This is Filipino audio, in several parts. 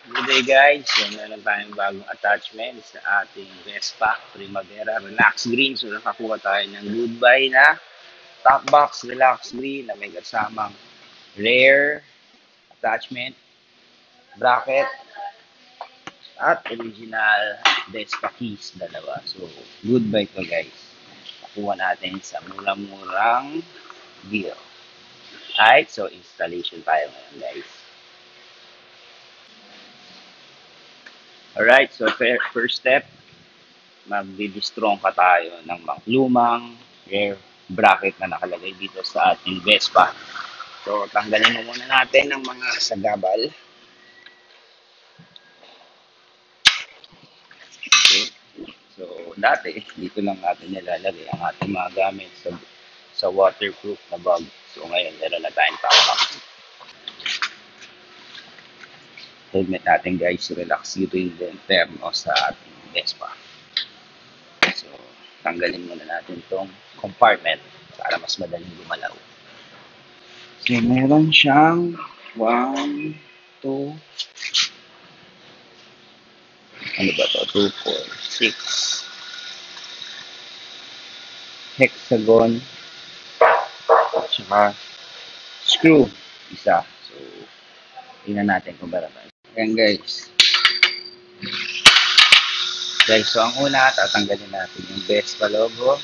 Good day guys, so meron tayong bagong attachment sa ating Vespa Primavera Relax Green. So nakakuha tayo ng goodbye na top box Relax Green na may kasamang rare attachment, bracket, at original Vespa keys dalawa. So goodbye to guys. Nakuha natin sa murang-murang deal. Alright, so installation tayo ngayon guys. Alright, so first step, magdi-destrong ka tayo ng mga lumang air bracket na nakalagay dito sa ating Vespa. So, tanggalin mo muna natin ang mga sagabal. Okay. So, dati, dito lang natin nilalagay ang ating mga gamit sa waterproof na bag. So, ngayon, meron na tayong top. Helmet natin guys, relax yung interno sa ating Vespa. So, tanggalin muna natin tong compartment para mas madaling gumalaw. So, meron siyang 1, 2, ano ba to? 2, 4, 6 hexagon at saka screw isa. So, tingnan natin kung baraban. Ayan guys. Guys, so ang una, tatanggalin natin yung Vespa logo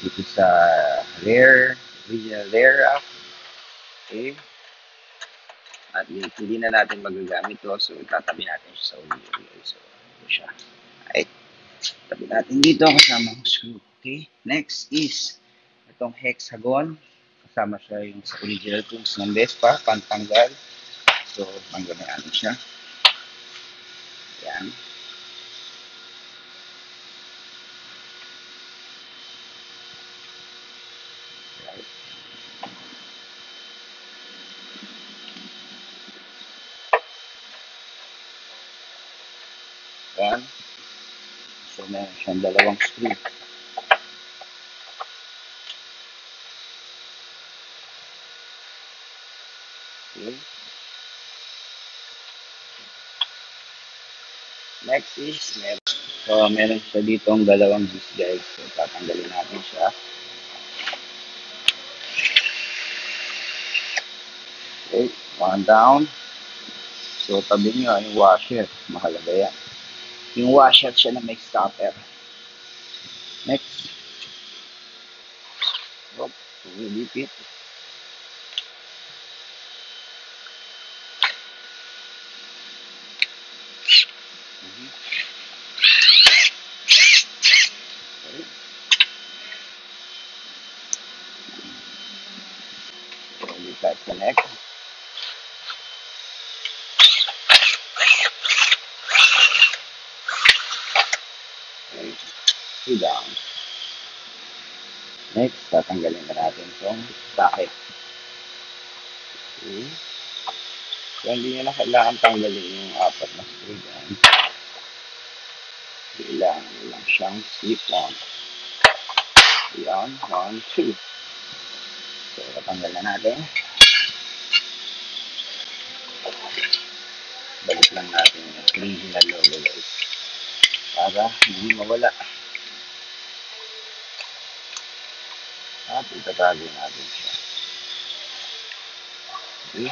dito sa original rear rack. Okay. At hindi na natin magagamit to. So, itatabi natin siya sa ulo. So, ito siya. Alright. Tabi natin dito kasama ang screw. Okay. Next is itong hexagon. Kasama siya yung sa original tools ng Vespa. Pantanggal. So, tanggalin natin siya. Ayan. Right. Ayan. So, meron siyang dalawang screw. Okay. Next is, meron siya dito ang dalawang disc guys. So, tatanggalin natin siya. Okay, one down. So, tabi nyo yung washer. Mahalaga yan. Yung washer siya na may stopper. Next. Oh, lumipit. Lipat sa next. Okay. Two down. Next, tatanggalin na natin itong socket. Okay. So, hindi nyo na kailangan tanggalin yung apat na screw dyan. Kailangan lang siyang slip-on. Ayan, 1, 2. So, tatanggal na natin. Balik lang natin yung original logo guys. Para hindi mawala. At itatago natin siya. Okay.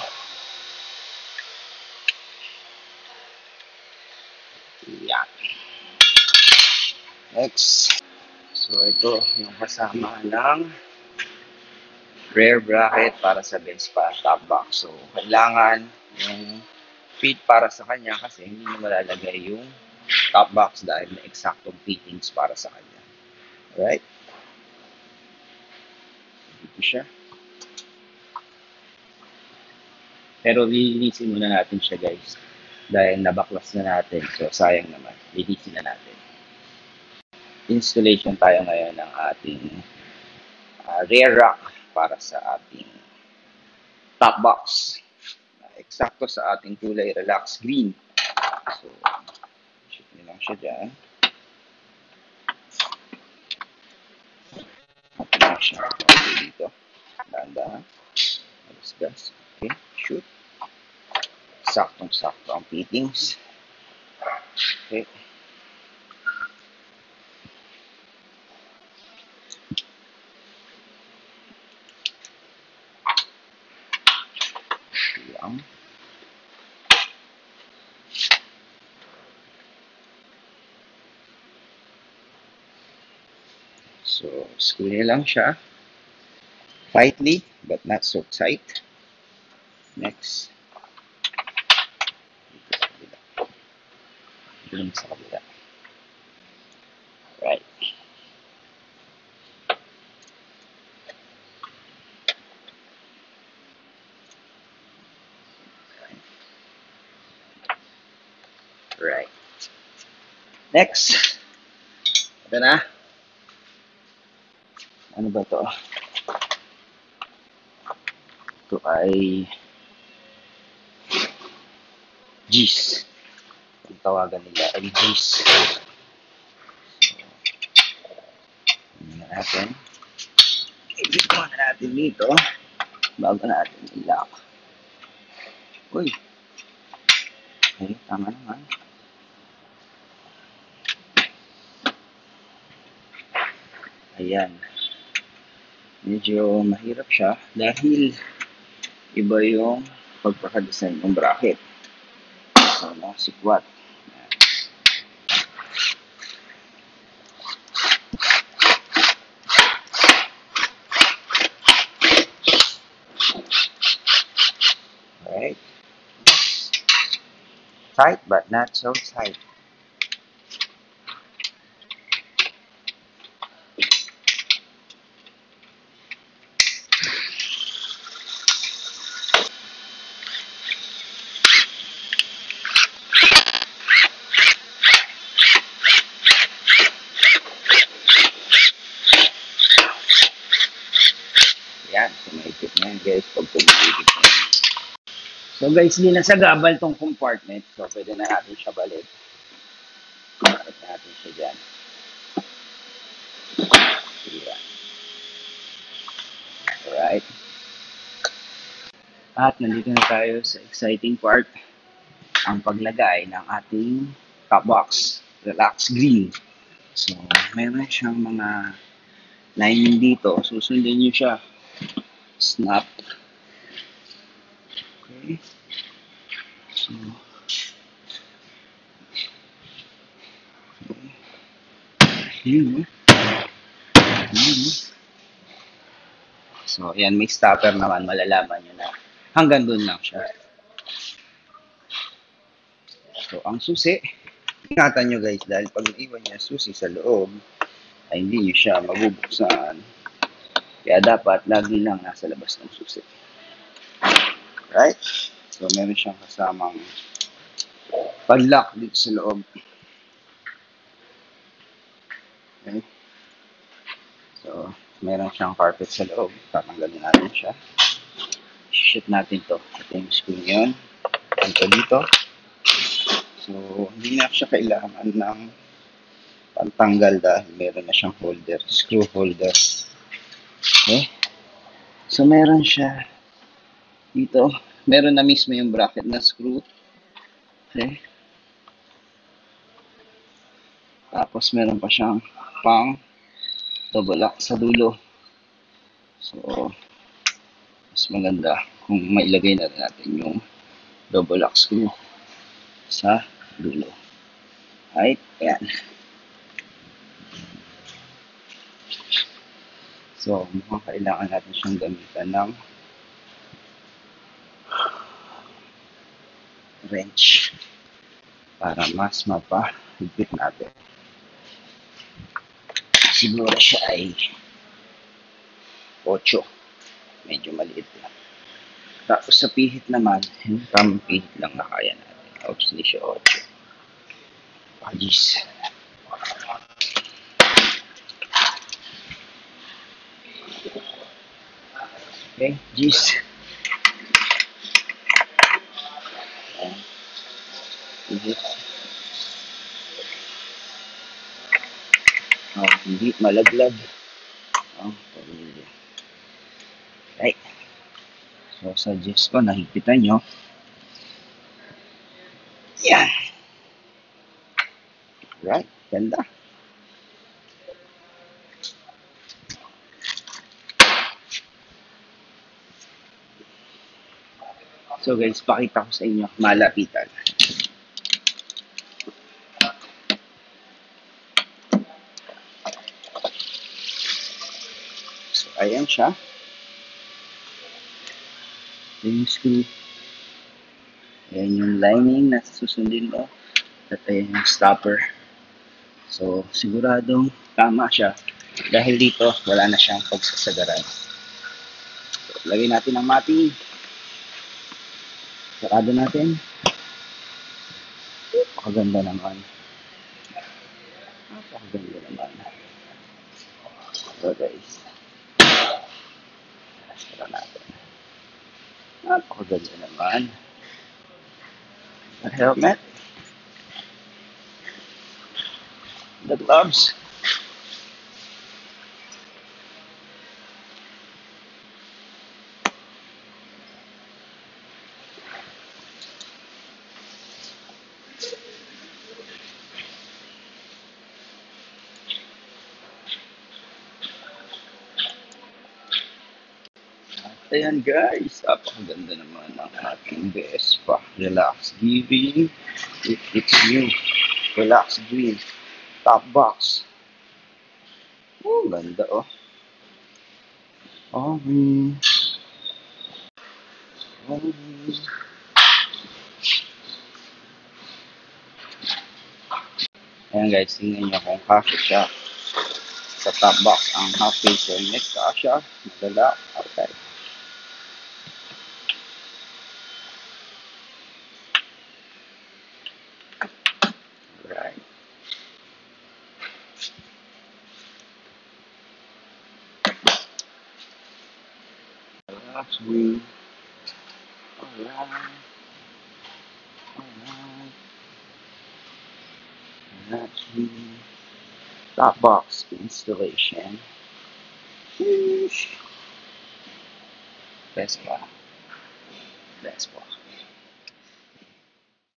Yan. Next. So, ito yung kasama ng rear bracket para sa Vespa top box. So, kailangan yung fit para sa kanya kasi hindi mo malalagay yung top box dahil may eksaktong fittings para sa kanya. Alright? Dito siya. Pero lilinisin muna natin siya guys. Dahil nabaklas na natin. So, sayang naman. Lilinisin na natin. Installation tayo ngayon ng ating rear rack para sa ating top box. Eksakto sa ating kulay relax green. So, shoot nyo lang siya dyan. At lang siya. Okay, dito. Dahan-dahan. Alas gas. Okay, shoot. Saktong-sakto ang fittings. Okay. Yan. So, screw lang siya. Tightly, but not so tight. Next. Dito sa kabila. Right. Right. Next. Ito na. Ano ba to? Ito ay G's. Ang tawagan nila ay G's. Tingnan natin. I-click na natin dito bago natin i-lock. Uy. Okay, tama naman. Ayan. Medyo mahirap siya dahil iba yung pagkakadesign ng bracket. So, sikwat. Alright. Tight but not so tight. Yan, sumaikip na yan guys pag tumitigit na yan. So guys, hindi na sa gabal tong compartment. So pwede na natin siya balik. Balik natin siya dyan. Yan. Alright. At nandito na tayo sa exciting part. Ang paglagay ng ating top box. Relax green. So, mayroon siyang mga lining dito. Susundin nyo siya. Snap. Okay. So, okay. Yun. So, yan. May stopper naman. Malalaman nyo na hanggang dun lang siya. So, ang susi, ingatan nyo guys dahil pag iwan niya susi sa loob, ay hindi nyo siya mabubuksan. Kaya dapat lagi lang nasa labas ng susi. Right? So, meron siyang kasamang padlock dito sa loob. Okay? So, meron siyang carpet sa loob. Tatanggalin natin siya. Shoot natin to. Ito yung screw yun. Ito dito. So, hindi na siya kailangan ng pantanggal dahil meron na siyang holder, screw holder. Okay? So, meron siya dito. Meron na mismo yung bracket na screw. Okay? Tapos, meron pa siyang pang double lock sa dulo. So, mas maganda kung mailagay na natin yung double lock screw sa dulo. Right? Ayan. So, mukhang kailangan natin siyang gamitan ng wrench para mas mapahigpit natin. Siguro siya ay 8. Medyo maliit lang. Tapos sa pihit naman, yung tamang pihit lang na kaya natin. Oops, hindi siya 8. Pagis. Okay, G's. Pihit. Hindi malaglag. Pamilya. Right. So, suggest ko, nahigpitan nyo. Yan. Right? Ganda. So guys, pakita ko sa inyo, malapitan. So, ayan siya. Ayan yung screw. Ayan yung lining na susundin mo. At ayan yung stopper. So, siguradong tama siya. Dahil dito, wala na siyang pagsasagaran. So, lagay natin ang mating. Sarado natin. Napakaganda naman. Napakaganda naman. So guys, sara natin. Napakaganda naman. The helmet. The gloves. Ayan guys, napakaganda naman ng ating Vespa. Relax Giving. It's new. Relax Green. Top box. Oh, ganda oh. Oh, oh. Ayan guys, tingnan nyo kung kasya siya sa top box. Ang half face helmet, kasya. Madala. Okay. Right. Relax Green. Alright. Alright. Relax Green. Top box installation. Sheesh. Vespa. Vespa.